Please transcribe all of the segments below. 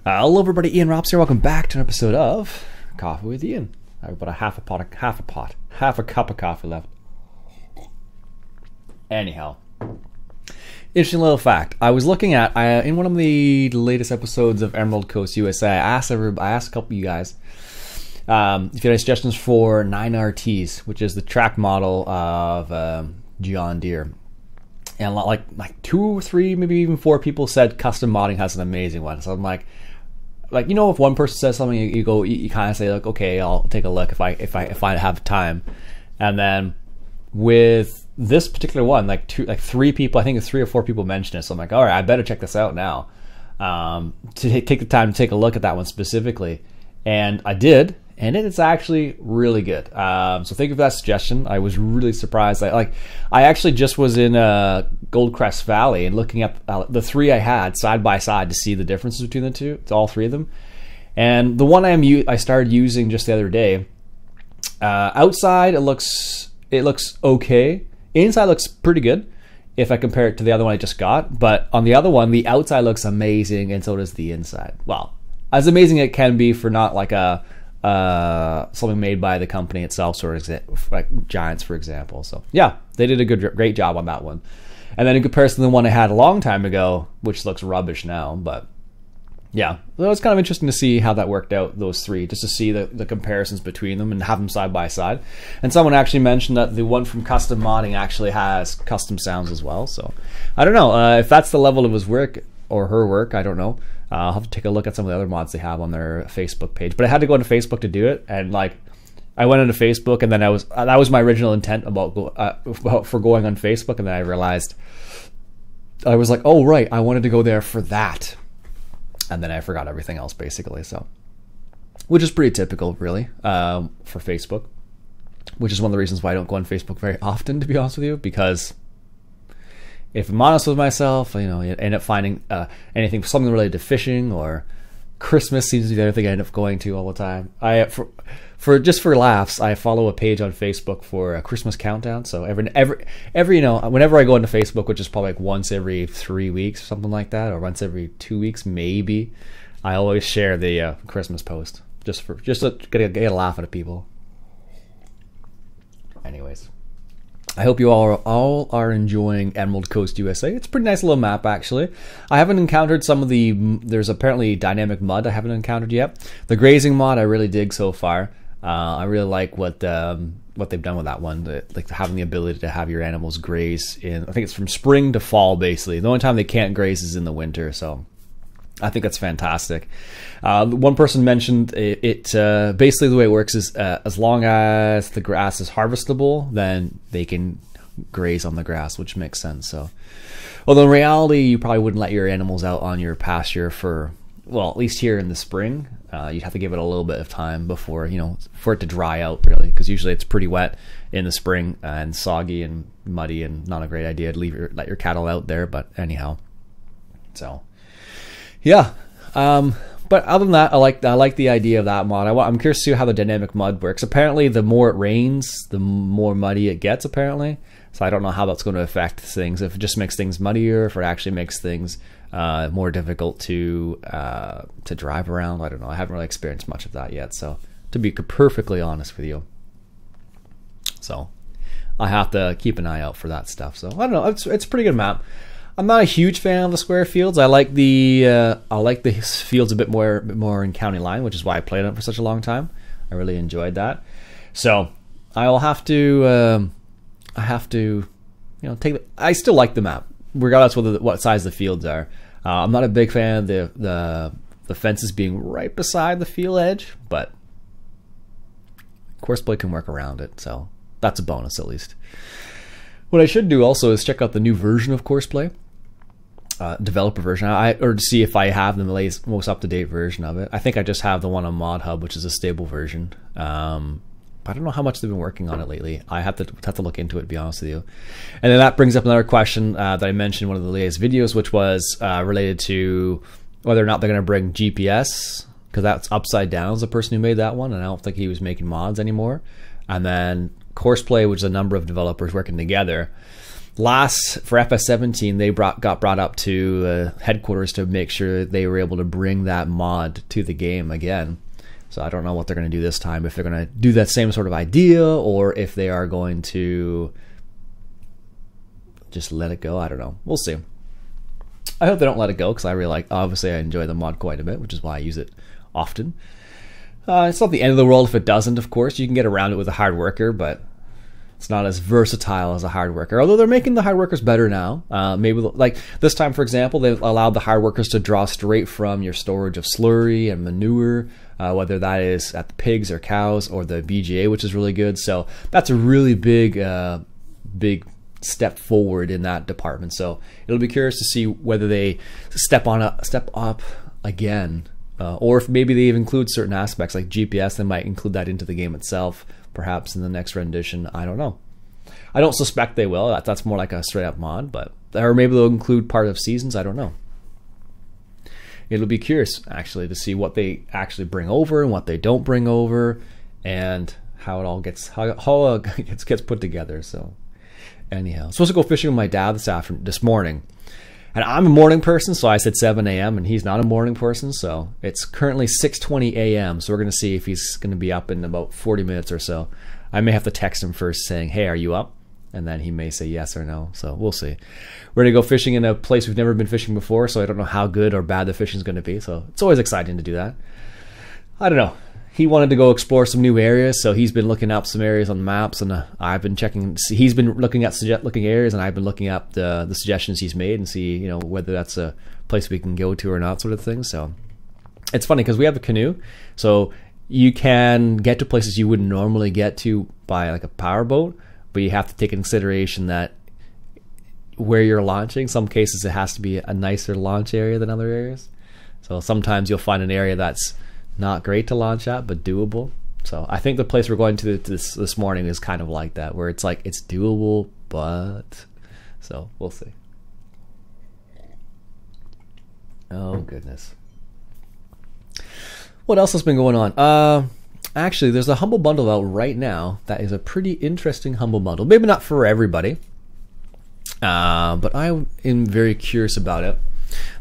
Hello everybody, Iain Rops here. Welcome back to an episode of Coffee with Iain. I have about half a cup of coffee left. Anyhow, interesting little fact. I was looking at in one of the latest episodes of Emerald Coast USA. I asked a couple of you guys if you had any suggestions for 9RTs, which is the track model of John Deere. And like 2 or 3, maybe even 4 people said custom modding has an amazing one. So I'm like, you know, if one person says something, you kind of say like, okay, I'll take a look if I have time. And then with this particular one, like 3 people, I think it's 3 or 4 people mentioned it. So I'm like, all right, I better check this out now. To take the time to take a look at that one specifically, and I did. And it's actually really good. So thank you for that suggestion. I was really surprised. I actually just was in Goldcrest Valley and looking at the 3 I had side by side to see the differences between the two. It's all 3 of them. And the one I started using just the other day. Outside it looks okay. Inside looks pretty good if I compare it to the other one I just got. But on the other one, the outside looks amazing, and so does the inside. Well, as amazing as it can be for not like something made by the company itself, sort of like Giants, for example. So yeah, they did a great job on that one. And then in comparison to the one I had a long time ago, which looks rubbish now, but yeah, it was kind of interesting to see how that worked out, those 3, just to see the comparisons between them and have them side by side. And someone actually mentioned that the one from custom modding actually has custom sounds as well. So I don't know if that's the level of his work or her work. I don't know. I'll have to take a look at some of the other mods they have on their Facebook page. But I had to go into Facebook to do it, and I went into Facebook, and then that was my original intent for going on Facebook, and then I realized I was like, oh right, I wanted to go there for that, and then I forgot everything else basically. So, which is pretty typical, really, for Facebook. Which is one of the reasons why I don't go on Facebook very often, to be honest with you, because if I'm honest with myself, you know, I end up finding something related to fishing, or Christmas seems to be the other thing I end up going to all the time. For laughs, I follow a page on Facebook for a Christmas countdown. So every you know, whenever I go into Facebook, which is probably like once every 3 weeks or something like that, or once every 2 weeks maybe, I always share the Christmas post just to get a laugh out of people. Anyways, I hope you all are enjoying Emerald Coast USA. It's a pretty nice little map, actually. I haven't encountered there's apparently dynamic mud I haven't encountered yet. The grazing mod I really dig so far. I really like what they've done with that one. Like having the ability to have your animals graze I think it's from spring to fall, basically. The only time they can't graze is in the winter, so I think that's fantastic. One person mentioned it basically the way it works is as long as the grass is harvestable, then they can graze on the grass, which makes sense. So, although in reality, you probably wouldn't let your animals out on your pasture at least here in the spring. You'd have to give it a little bit of time before, for it to dry out, really, because usually it's pretty wet in the spring and soggy and muddy, and not a great idea to let your cattle out there. But anyhow, so. Yeah, but other than that, I like the idea of that mod. I'm curious to see how the dynamic mud works. Apparently, the more it rains, the more muddy it gets, apparently. So I don't know how that's going to affect things. If it just makes things muddier, if it actually makes things more difficult to drive around. I don't know. I haven't really experienced much of that yet. So to be perfectly honest with you, so I have to keep an eye out for that stuff. So I don't know. It's a pretty good map. I'm not a huge fan of the square fields. I like the fields a bit more in County Line, which is why I played it for such a long time. I really enjoyed that. So I'll have to I still like the map, regardless of what size the fields are. I'm not a big fan of the fences being right beside the field edge, but Courseplay can work around it, so that's a bonus at least. What I should do also is check out the new version of Courseplay. Developer version, or to see if I have the most up-to-date version of it. I think I just have the one on Mod Hub, which is a stable version. I don't know how much they've been working on it lately. I have to look into it, to be honest with you. And then that brings up another question that I mentioned in one of the latest videos, which was related to whether or not they're going to bring GPS, because that's Upside Down is the person who made that one, and I don't think he was making mods anymore. And then Courseplay, which is a number of developers working together. for FS17, they got brought up to headquarters to make sure they were able to bring that mod to the game again. So I don't know what they're going to do this time, if they're going to do that same sort of idea or if they are going to just let it go. I don't know. We'll see. I hope they don't let it go, because I really obviously I enjoy the mod quite a bit, which is why I use it often. It's not the end of the world if it doesn't, of course. You can get around it with a hard worker, but it's not as versatile as a hard worker. Although they're making the hard workers better now. Maybe like this time, for example, they've allowed the hard workers to draw straight from your storage of slurry and manure, whether that is at the pigs or cows or the EVGA, which is really good. So that's a really big step forward in that department. So it'll be curious to see whether they step up again, or if maybe they even include certain aspects like GPS. They might include that into the game itself, perhaps in the next rendition. I don't know. I don't suspect they will. That's more like a straight up mod, but or maybe they'll include part of seasons. I don't know. It'll be curious actually to see what they actually bring over and what they don't bring over, and how it all gets gets put together. So anyhow, I'm supposed to go fishing with my dad this morning, and I'm a morning person, so I said 7 a.m. and he's not a morning person, so it's currently 6:20 a.m. So we're gonna see if he's gonna be up in about 40 minutes or so. I may have to text him first saying, "Hey, are you up?" And then he may say yes or no. So we'll see. We're gonna go fishing in a place we've never been fishing before, so I don't know how good or bad the fishing is gonna be. So it's always exciting to do that. I don't know. He wanted to go explore some new areas, so he's been looking up some areas on the maps, and I've been checking. He's been looking areas, and I've been looking up the suggestions he's made and see whether that's a place we can go to or not, sort of thing. So it's funny because we have a canoe, so you can get to places you wouldn't normally get to by like a powerboat, but you have to take into consideration that where you're launching, some cases it has to be a nicer launch area than other areas. So sometimes you'll find an area that's not great to launch at, but doable. So I think the place we're going to this morning is kind of like that, where it's like it's doable, but so we'll see. Oh goodness. What else has been going on? Actually, there's a Humble Bundle out right now that is a pretty interesting Humble Bundle. Maybe not for everybody, but I am very curious about it.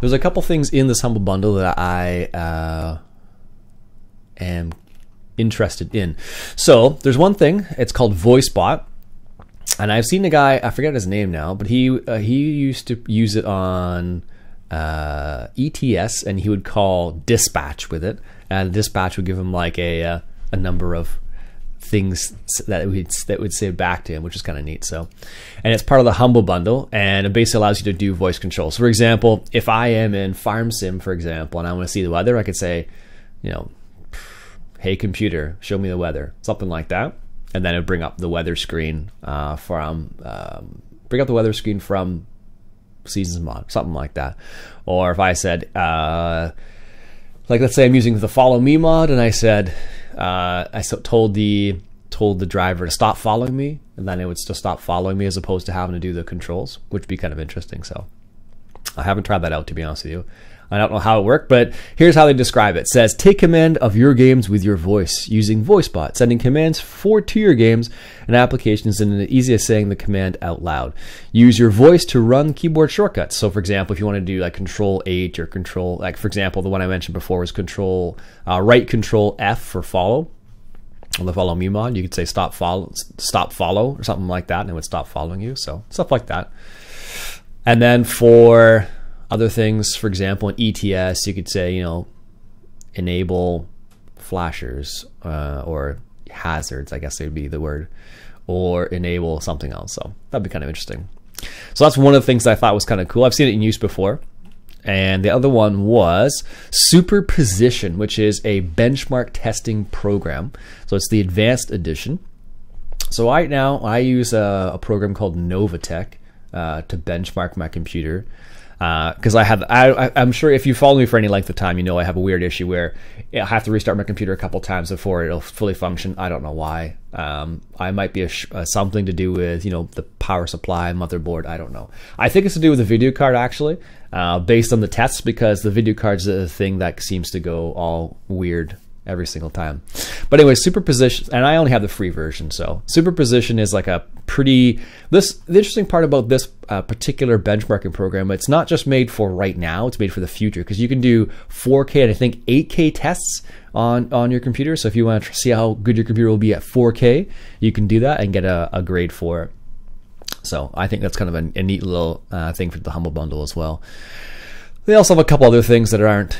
There's a couple things in this Humble Bundle that I am interested in. So there's one thing. It's called VoiceBot, and I've seen a guy. I forget his name now, but he used to use it on ETS, and he would call dispatch with it, and dispatch would give him like a number of things that would say back to him, which is kind of neat. So, and it's part of the Humble Bundle, and it basically allows you to do voice control. So for example, if I am in Farm Sim, for example, and I want to see the weather, I could say, "Hey computer, show me the weather," something like that, and then it would bring up the weather screen from Seasons Mod, something like that. Or if I said, like let's say I'm using the Follow Me mod, and I said, told the driver to stop following me, and then it would still stop following me as opposed to having to do the controls, which would be kind of interesting. So I haven't tried that out, to be honest with you. I don't know how it worked, but here's how they describe it. It says, take command of your games with your voice using VoiceBot, sending commands to your games and applications in the easiest saying the command out loud. Use your voice to run keyboard shortcuts. So for example, if you want to do like Control 8 or Control, like for example, the one I mentioned before was right Control F for follow. On the Follow Me mod, you could say stop follow or something like that, and it would stop following you. So stuff like that. And then for other things, for example, in ETS, you could say, enable flashers or hazards, I guess would be the word, or enable something else. So that'd be kind of interesting. So that's one of the things that I thought was kind of cool. I've seen it in use before. And the other one was Superposition, which is a benchmark testing program. So it's the advanced edition. So right now I use a program called Novatech to benchmark my computer. Because I'm sure if you follow me for any length of time, I have a weird issue where I have to restart my computer a couple times before it'll fully function. I don't know why. I might be something to do with the power supply, motherboard. I don't know. I think it's to do with the video card actually, based on the tests, because the video card's a thing that seems to go all weird every single time. But anyway, superposition, and I only have the free version, so superposition is like a pretty, the interesting part about this particular benchmarking program, it's not just made for right now, it's made for the future, because you can do 4K and I think 8K tests on your computer. So if you want to see how good your computer will be at 4K, you can do that and get a grade for it. So I think that's kind of a neat little thing for the Humble Bundle as well. They also have a couple other things that aren't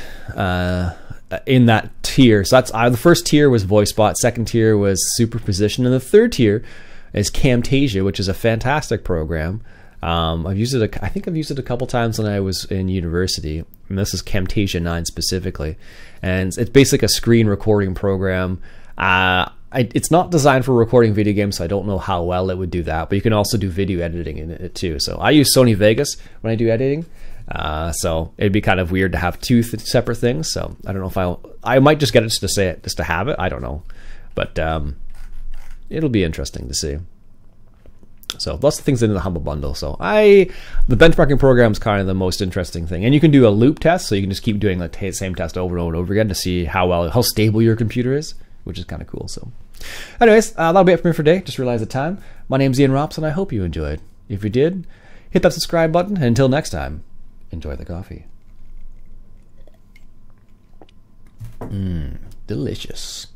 in that tier. So that's the first tier was VoiceBot, second tier was Superposition, and the third tier is Camtasia, which is a fantastic program. I've used it. I think I've used it a couple times when I was in university. And this is Camtasia 9 specifically, and it's basically a screen recording program. It's not designed for recording video games, so I don't know how well it would do that. But you can also do video editing in it too. So I use Sony Vegas when I do editing. So it'd be kind of weird to have two separate things. So I don't know if I might just get it just to have it. I don't know, but it'll be interesting to see. So lots of things in the Humble Bundle. So the benchmarking program is kind of the most interesting thing, and you can do a loop test, so you can just keep doing the same test over and over and over again to see how stable your computer is, which is kind of cool. So, anyways, that'll be it for me for today. Just realized the time. My name's Iain Rops, and I hope you enjoyed. If you did, hit that subscribe button. And until next time, enjoy the coffee. Delicious.